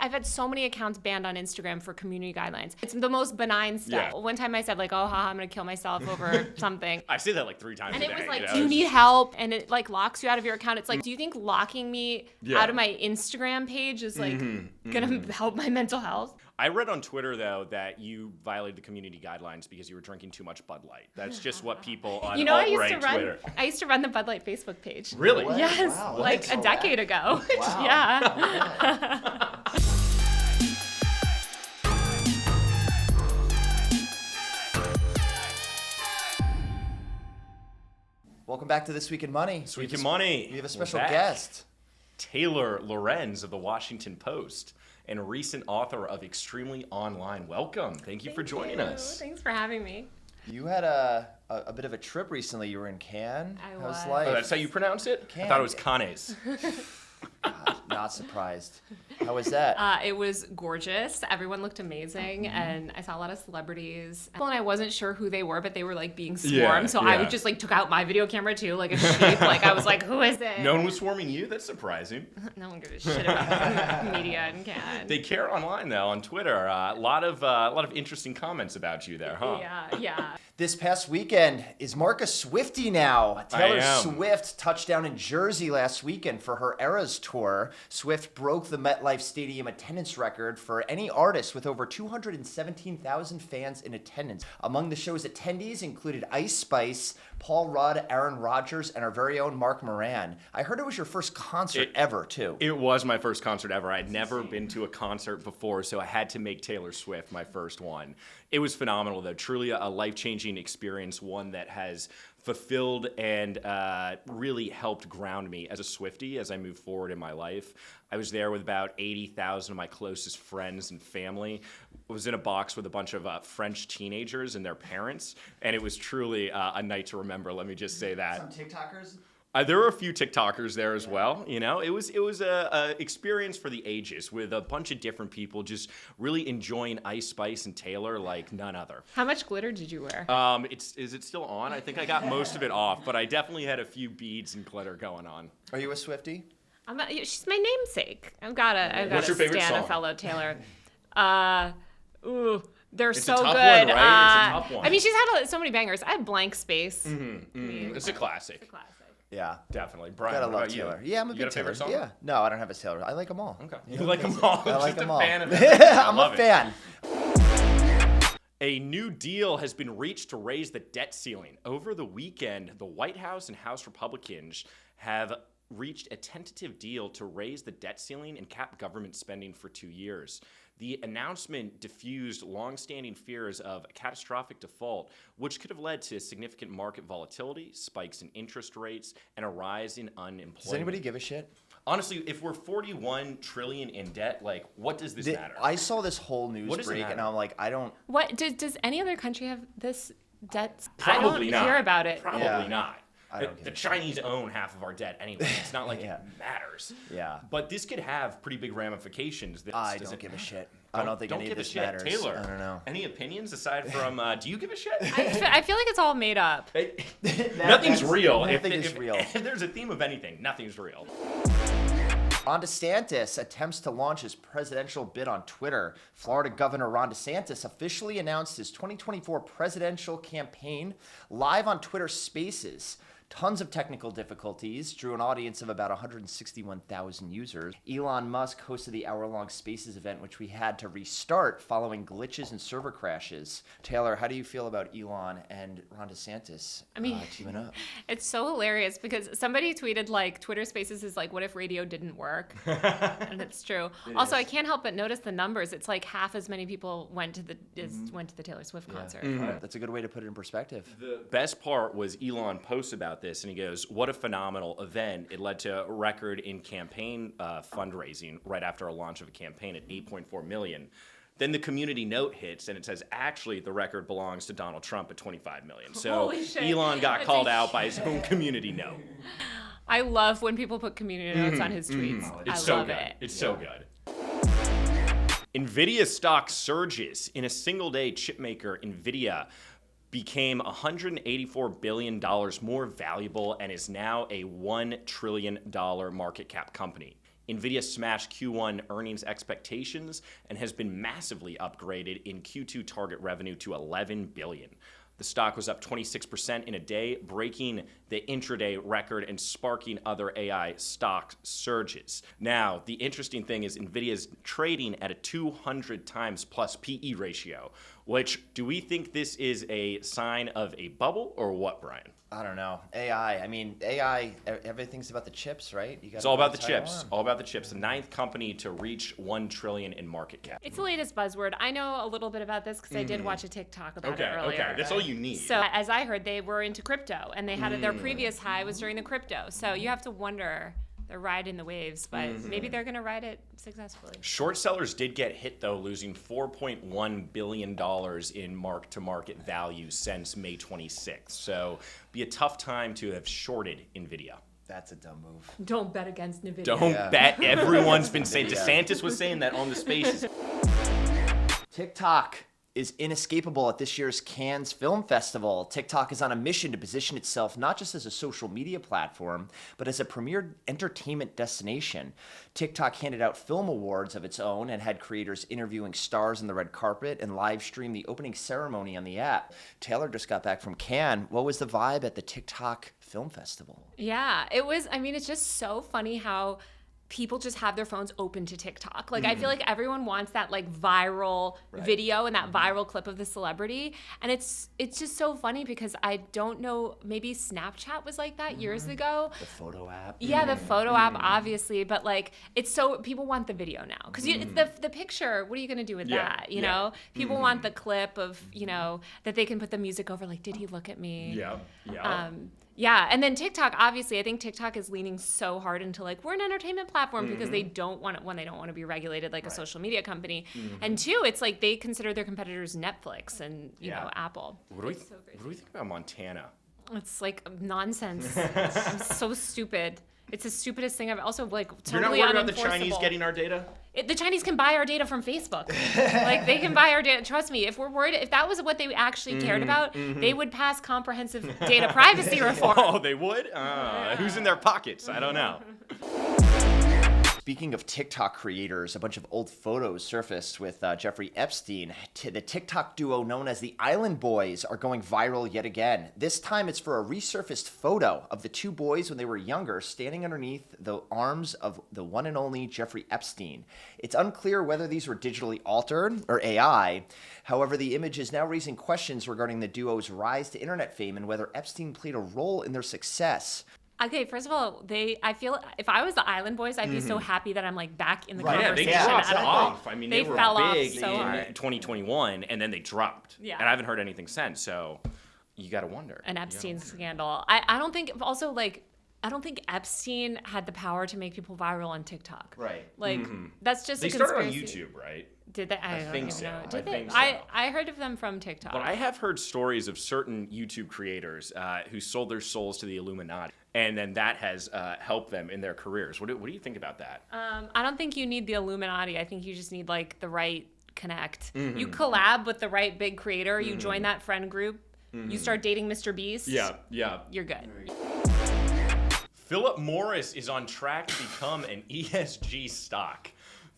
I've had so many accounts banned on Instagram for community guidelines. It's the most benign stuff. One time I said like, oh, haha, I'm going to kill myself over something. I say that like 3 times a day. And it was like, do you need help? And it like locks you out of your account. It's like, do you think locking me out of my Instagram page is like going to help my mental health? I read on Twitter, though, that you violated the community guidelines because you were drinking too much Bud Light. That's just what people on alt-right Twitter. I used to run the Bud Light Facebook page. Really? What? Yes, Wow, like a decade ago. Wow. Yeah. Welcome back to This Week in Money. This Week in Money. We have a special We're back. guest. Taylor Lorenz of the Washington Post and recent author of Extremely Online. Welcome. Thank you for joining us. Thanks for having me. You had a bit of a trip recently. You were in Cannes. I How's was. life? Oh, that's how you pronounce it? I thought it was Cannes. God, not surprised. How was that? It was gorgeous. Everyone looked amazing, and I saw a lot of celebrities. And I wasn't sure who they were, but they were like being swarmed. So I would just like took out my video camera too, like a sheep. Like I was like, who is it? No one was swarming you? That's surprising. No one gives a shit about media in Cannes. They care online though on Twitter. A lot of interesting comments about you there, huh? Yeah. This past weekend is Mark a Swiftie now. Taylor Swift touched down in Jersey last weekend for her Eras tour. Swift broke the MetLife Stadium attendance record for any artist with over 217,000 fans in attendance. Among the show's attendees included Ice Spice, Paul Rudd, Aaron Rodgers, and our very own Mark Moran. I heard it was your first concert ever, too. It was my first concert ever. I'd never been to a concert before, so I had to make Taylor Swift my first one. It was phenomenal, though. Truly a life-changing experience, one that has fulfilled and really helped ground me as a Swiftie as I move forward in my life. I was there with about 80,000 of my closest friends and family. I was in a box with a bunch of French teenagers and their parents, and it was truly a night to remember, let me just say that. Some TikTokers? There were a few TikTokers there as well. You know, it was a experience for the ages with a bunch of different people just really enjoying Ice Spice and Taylor like none other. How much glitter did you wear? Is it still on? I think I got most of it off, but I definitely had a few beads and glitter going on. Are you a Swiftie? She's my namesake. I've got What's your favorite stand song? a fellow Taylor. They're It's so a tough good. one, right? It's a tough one. I mean, she's had so many bangers. I have Blank Space. It's a classic. It's a classic. Yeah. Definitely. Brian, Gotta what love about you? Taylor. Yeah, I'm a You big got a favorite Taylor. song? Yeah. No, I don't have a Taylor. I like them all. Okay. You like them all? I like Just them a all. fan of it. I'm a fan. A new deal has been reached to raise the debt ceiling. Over the weekend, the White House and House Republicans have reached a tentative deal to raise the debt ceiling and cap government spending for 2 years. The announcement diffused longstanding fears of a catastrophic default, which could have led to significant market volatility, spikes in interest rates, and a rise in unemployment. Does anybody give a shit? Honestly, if we're 41 trillion in debt, like, what does this matter? I saw this whole news does it break, matter? and I'm like, I don't. What does any other country have this debt? Probably I not. don't hear about it. Probably not. I don't give The a shit. Chinese own half of our debt anyway. It's not like it matters. Yeah. But this could have pretty big ramifications. I don't give a shit. I don't think any of this matters. Taylor, I don't know. Any opinions aside from, do you give a shit? I feel like it's all made up. Nothing's real. Nothing is real. If there's a theme of anything, nothing's real. Ron DeSantis attempts to launch his presidential bid on Twitter. Florida Governor Ron DeSantis officially announced his 2024 presidential campaign live on Twitter Spaces. Tons of technical difficulties, drew an audience of about 161,000 users. Elon Musk hosted the hour-long Spaces event, which we had to restart following glitches and server crashes. Taylor, how do you feel about Elon and Ron DeSantis teaming up? It's so hilarious because somebody tweeted like Twitter Spaces is like, what if radio didn't work? And it's true. Also, I can't help but notice the numbers. It's like half as many people went to the Taylor Swift concert. That's a good way to put it in perspective. The best part was Elon posts about this, and he goes, what a phenomenal event. It led to a record in campaign fundraising right after a launch of a campaign at $8.4 million. Then the community note hits, and it says, actually, the record belongs to Donald Trump at $25 million. So Holy shit. Elon got That's called a out by his own community note. I love when people put community notes on his tweets. It's I so love good. it. It's so good. Nvidia stock surges. In a single day, chipmaker Nvidia became $184 billion more valuable and is now a $1 trillion market cap company. Nvidia smashed Q1 earnings expectations and has been massively upgraded in Q2 target revenue to $11 billion. The stock was up 26% in a day, breaking the intraday record and sparking other AI stock surges. Now, the interesting thing is Nvidia is trading at a 200 times plus PE ratio, which, do we think this is a sign of a bubble or what, Brian? I don't know. AI. I mean, AI, everything's about the chips, right? It's all about the chips. All about the chips. The 9th company to reach $1 trillion in market cap. It's the latest buzzword. I know a little bit about this because I did watch a TikTok about it earlier. Okay, that's all you need. So as I heard, they were into crypto, and they had their previous high was during the crypto. So you have to wonder, they're riding the waves, but maybe they're going to ride it successfully. Short sellers did get hit, though, losing $4.1 billion in mark-to-market value since May 26th. So be a tough time to have shorted Nvidia. That's a dumb move. Don't bet against Nvidia. Don't bet. Everyone's been saying. Desantis was saying that on the Spaces. TikTok is inescapable at this year's Cannes Film Festival. TikTok is on a mission to position itself not just as a social media platform, but as a premier entertainment destination. TikTok handed out film awards of its own and had creators interviewing stars on the red carpet and live streamed the opening ceremony on the app. Taylor just got back from Cannes. What was the vibe at the TikTok Film Festival? Yeah, it was, I mean, it's just so funny how people just have their phones open to TikTok. Like, I feel like everyone wants that like viral video and that viral clip of the celebrity. And it's just so funny because I don't know, maybe Snapchat was like that years ago. The photo app. Yeah, the photo app, obviously. But like, it's so, people want the video now. Because the picture, what are you going to do with that? You know? People want the clip of, you know, that they can put the music over, like, did he look at me? Yeah, and then TikTok, obviously, I think TikTok is leaning so hard into like, we're an entertainment platform because they don't want to be regulated like a social media company. And two, it's like they consider their competitors Netflix and, you know, Apple. What do we think about Montana? It's like nonsense. It's so stupid. It's the stupidest thing I've also like totally You're not worried about the Chinese getting our data? The Chinese can buy our data from Facebook. Like, they can buy our data. Trust me, if we're worried, if that was what they actually cared about, they would pass comprehensive data privacy reform. Oh, they would? Who's in their pockets? I don't know. Speaking of TikTok creators, a bunch of old photos surfaced with Jeffrey Epstein. The TikTok duo known as the Island Boys are going viral yet again. This time it's for a resurfaced photo of the two boys when they were younger standing underneath the arms of the one and only Jeffrey Epstein. It's unclear whether these were digitally altered or AI. However, the image is now raising questions regarding the duo's rise to internet fame and whether Epstein played a role in their success. Okay, first of all, I feel if I was the Island Boys, I'd be so happy that I'm like back in the Yeah, conversation they dropped at all. off. I mean, they were fell off big so in hard. 2021, and then they dropped. Yeah. And I haven't heard anything since, so you got to wonder. An Epstein scandal. I don't think, also like, I don't think Epstein had the power to make people viral on TikTok. Right. Like, that's just They a started on conspiracy. YouTube, right? Did they? I don't think even so. know. I Did they? think so. I heard of them from TikTok. But I have heard stories of certain YouTube creators who sold their souls to the Illuminati, and then that has helped them in their careers. What do you think about that? I don't think you need the Illuminati. I think you just need like the right connect. You collab with the right big creator. You join that friend group. You start dating Mr. Beast. Yeah. You're good. Phillip Morris is on track to become an ESG stock.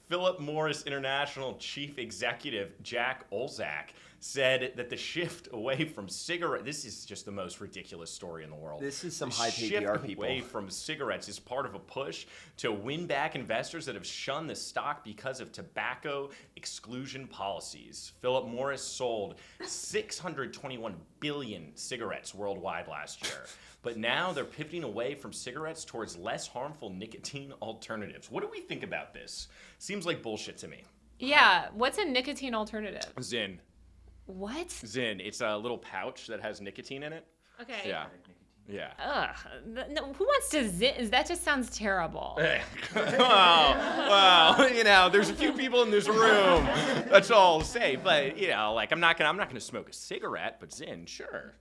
Phillip Morris International Chief Executive Jack Olzak said that the shift away from cigarettes, this is just the most ridiculous story in the world. This is some The high-paid shift PR people. away from cigarettes is part of a push to win back investors that have shunned the stock because of tobacco exclusion policies. Phillip Morris sold 621 billion cigarettes worldwide last year. But now they're pivoting away from cigarettes towards less harmful nicotine alternatives. What do we think about this? Seems like bullshit to me. Yeah. What's a nicotine alternative? Zyn. What? Zyn. It's a little pouch that has nicotine in it. Okay. Yeah. Ugh. No, who wants to zin? That just sounds terrible. Well, you know, there's a few people in this room. That's all I'll say. But you know, like I'm not gonna smoke a cigarette, but Zyn, sure.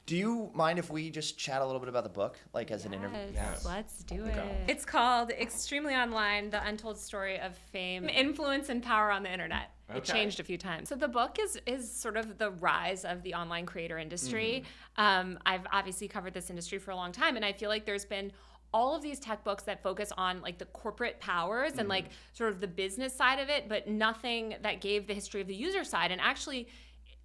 Do you mind if we just chat a little bit about the book, like as an interview? Yes, let's do it. It's called Extremely Online, The Untold Story of Fame, Influence, and Power on the Internet. It changed a few times. So the book is sort of the rise of the online creator industry. I've obviously covered this industry for a long time, and I feel like there's been all of these tech books that focus on like the corporate powers and like sort of the business side of it, but nothing that gave the history of the user side. And actually,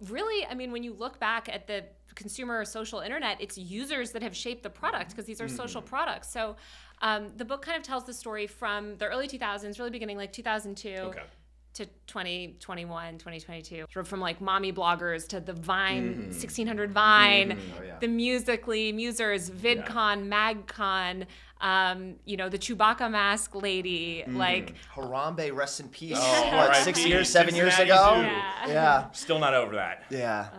really, I mean, when you look back at the consumer social internet, it's users that have shaped the product because these are social products. So the book kind of tells the story from the early 2000s, really beginning like 2002 to 2021, 2022. Sort of from like mommy bloggers to the Vine, 1600 Vine, the Musical.ly, Musers, VidCon, MagCon, you know, the Chewbacca mask lady, like Harambe, rest in peace. Oh, what, R.I.P. 6 years, 7 years Cincinnati ago? Zoo. Yeah. Still not over that. Yeah.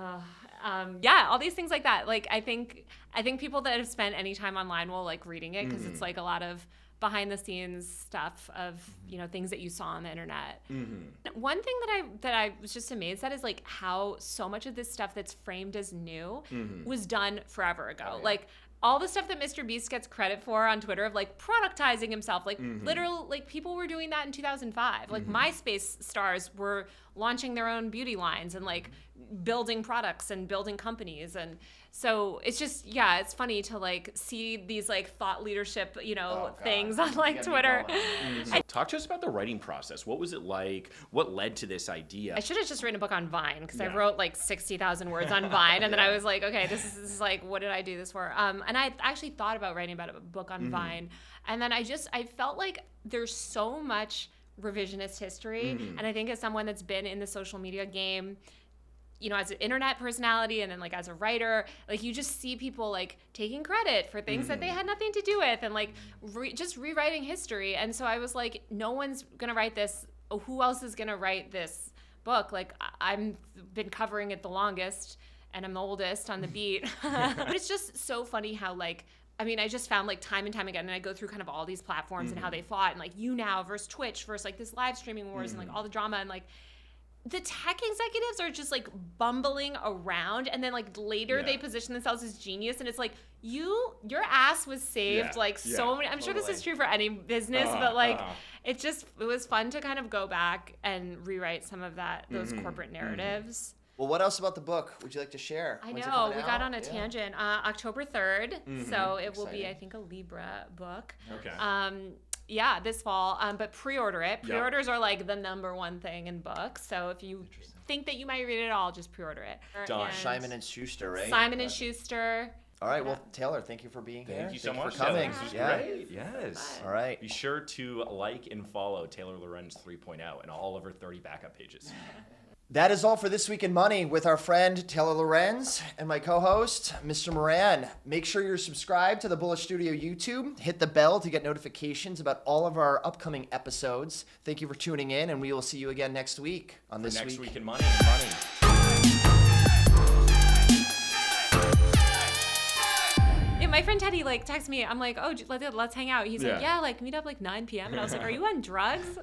yeah, all these things like that. Like I think people that have spent any time online will like reading it because it's like a lot of behind the scenes stuff of, you know, things that you saw on the internet. One thing that I was just amazed at is like how so much of this stuff that's framed as new was done forever ago. Like all the stuff that Mr. Beast gets credit for on Twitter of like productizing himself, like literal, like people were doing that in 2005. Like MySpace stars were launching their own beauty lines and like building products and building companies. And so it's just, yeah, it's funny to like see these like thought leadership, you know, things on like Twitter. Talk to us about the writing process. What was it like? What led to this idea? I should have just written a book on Vine because I wrote like 60,000 words on Vine, and then I was like, okay, this is like, what did I do this for? And I actually thought about writing about a book on Vine, and then I felt like there's so much revisionist history, and I think as someone that's been in the social media game, you know, as an internet personality and then like as a writer, like you just see people like taking credit for things that they had nothing to do with and like just rewriting history. And so I was like, no one's gonna write this. Oh, who else is gonna write this book? Like I've been covering it the longest and I'm the oldest on the beat. But it's just so funny how like, I mean, I just found like time and time again, and I go through kind of all these platforms and how they fought and like YouNow versus Twitch versus like this live streaming wars and like all the drama and like, the tech executives are just like bumbling around, and then like later they position themselves as genius, and it's like your ass was saved so many. I'm sure this is true for any business, but like it was fun to kind of go back and rewrite some of those corporate narratives. Well, what else about the book would you like to share? I When's it know, coming we out? got on a tangent. October 3rd, so it will be, I think, a Libra book. Okay. Yeah, this fall, but pre-order it. Pre-orders are like the #1 thing in books. So if you think that you might read it all, just pre-order it. Done. Simon & Schuster, right? Simon & Schuster. All right, well, Taylor, thank you for being here. Thank you so much, for coming. Taylor. This was great. Yes. All right. Be sure to like and follow Taylor Lorenz 3.0 and all of her 30 backup pages. That is all for This Week in Money with our friend Taylor Lorenz and my co-host, Mr. Moran. Make sure you're subscribed to the Bullish Studio YouTube. Hit the bell to get notifications about all of our upcoming episodes. Thank you for tuning in, and we will see you again next week on This Next Week. Week in Money. Yeah, my friend Teddy like texted me. I'm like, oh, let's hang out. He's like, yeah, like meet up like 9 p.m. And I was like, are you on drugs?